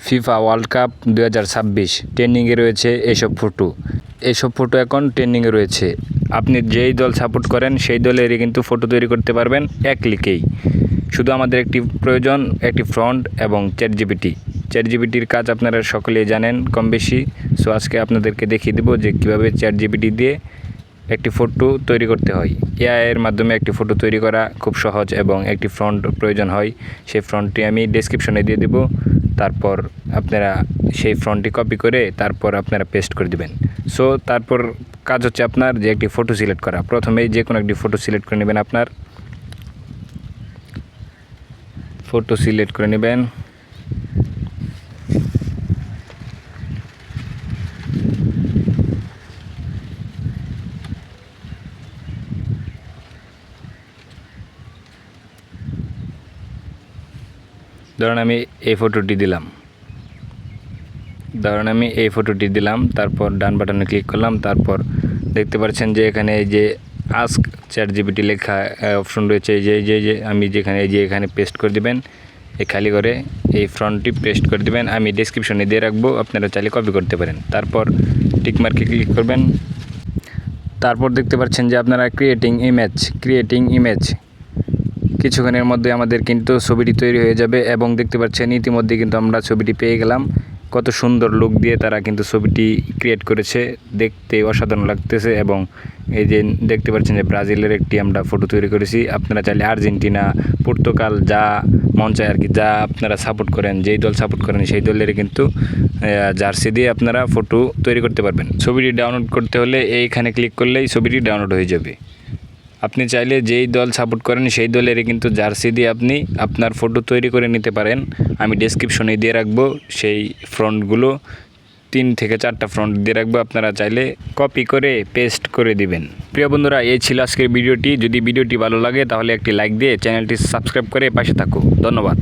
FIFA world cup 2026 ট্রেন্ডিংয়ে রয়েছে এইসব photo এখন ট্রেন্ডিংয়ে রয়েছে। আপনি যেই দল সাপোর্ট করেন সেই দলেরই কিন্তু ফটো তৈরি করতে পারবেন এক ক্লিকেই। শুধু আমাদের একটি প্রয়োজন, একটি ফ্রন্ট এবং চ্যাট জিপিটির কাজ আপনারা সকলেই জানেন কম বেশি। সো আজকে আপনাদেরকে দেখিয়ে দেবো যে কীভাবে চ্যাট জিপিটি দিয়ে একটি ফটো তৈরি করতে হয়। এআই এর মাধ্যমে একটি ফটো তৈরি করা খুব সহজ এবং একটি ফ্রন্ট প্রয়োজন হয়। সেই ফ্রন্টটি আমি ডেসক্রিপশনে দিয়ে দেবো। তারপর আপনারা সেই ফ্রন্টটি কপি করে তারপর আপনারা পেস্ট করে দিবেন। সো তারপর কাজ হচ্ছে আপনার যে একটি ফটো সিলেক্ট করা। প্রথমেই যে কোনো একটি ফটো সিলেক্ট করে নেবেন। আপনার ফটো সিলেক্ট করে নেবেন। ধরুন আমি এই ফটোটি দিলাম। তারপর ডান বাটনে ক্লিক করলাম। তারপর দেখতে পাচ্ছেন যে এখানে এই যে আস্ক চ্যাট জিপিটি লেখা অপশন রয়েছে। যে আমি এখানে পেস্ট করে দিবেন। এই খালি করে এই ফ্রন্টটি পেস্ট করে দিবেন। আমি ডেসক্রিপশনে দিয়ে রাখবো, আপনারা চাইলে কপি করতে পারেন। তারপর টিকমার্কে ক্লিক করবেন। তারপর দেখতে পাচ্ছেন যে আপনারা ক্রিয়েটিং ইমেজ কিছুক্ষণের মধ্যে আমাদের কিন্তু ছবিটি তৈরি হয়ে যাবে এবং দেখতে পাচ্ছেন ইতিমধ্যে কিন্তু আমরা ছবিটি পেয়ে গেলাম। কত সুন্দর লুক দিয়ে তারা কিন্তু ছবিটি ক্রিয়েট করেছে, দেখতে অসাধারণ লাগতেছে। এবং এই যে দেখতে পাচ্ছেন যে ব্রাজিলের একটি আমরা ফটো তৈরি করেছি। আপনারা চাইলে আর্জেন্টিনা, পর্তুগাল যা মন চায় আর কি, যা আপনারা সাপোর্ট করেন, যেই দল সাপোর্ট করেন সেই দলের কিন্তু জার্সি দিয়ে আপনারা ফটো তৈরি করতে পারবেন। ছবিটি ডাউনলোড করতে হলে এইখানে ক্লিক করলেই ছবিটি ডাউনলোড হয়ে যাবে। আপনি চাইলে যেই দল সাপোর্ট করেন সেই দলেরই কিন্তু জার্সি দিয়ে আপনি আপনার ফটো তৈরি করে নিতে পারেন। আমি ডেসক্রিপশনে দিয়ে রাখবো সেই ফ্রন্টগুলো, 3 থেকে 4টা ফ্রন্ট দিয়ে রাখবো। আপনারা চাইলে কপি করে পেস্ট করে দিবেন। প্রিয় বন্ধুরা, এই ছিল আজকের ভিডিওটি। যদি ভিডিওটি ভালো লাগে তাহলে একটি লাইক দিয়ে চ্যানেলটি সাবস্ক্রাইব করে পাশে থাকো। ধন্যবাদ।